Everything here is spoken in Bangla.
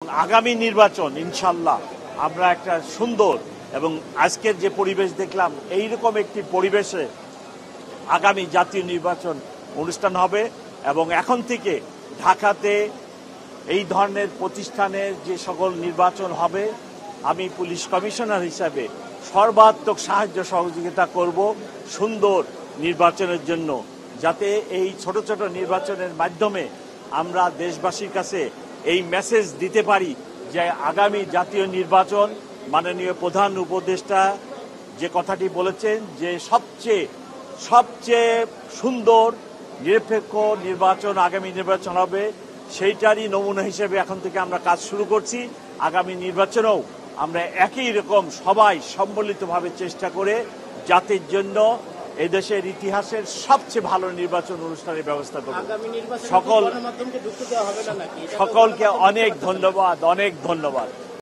আগামী নির্বাচন ইনশাল্লাহ আমরা একটা সুন্দর এবং আজকের যে পরিবেশ দেখলাম এইরকম একটি পরিবেশে আগামী জাতীয় নির্বাচন অনুষ্ঠান হবে এবং এখন থেকে ঢাকাতে এই ধরনের প্রতিষ্ঠানের যে সকল নির্বাচন হবে আমি পুলিশ কমিশনার হিসাবে সর্বাত্মক সাহায্য সহযোগিতা করব সুন্দর নির্বাচনের জন্য, যাতে এই ছোট ছোট নির্বাচনের মাধ্যমে আমরা দেশবাসীর কাছে এই মেসেজ দিতে পারি যে আগামী জাতীয় নির্বাচন মাননীয় প্রধান উপদেষ্টা যে কথাটি বলেছেন যে সবচেয়ে সুন্দর নিরপেক্ষ নির্বাচন আগামী নির্বাচন হবে, সেইটারই নমুনা হিসেবে এখন থেকে আমরা কাজ শুরু করছি। আগামী নির্বাচনেও আমরা একই রকম সবাই সম্মিলিতভাবে চেষ্টা করে জাতির জন্য এদেশের ইতিহাসের সবচেয়ে ভালো নির্বাচন অনুষ্ঠানের ব্যবস্থা করব। সকলকে অনেক ধন্যবাদ।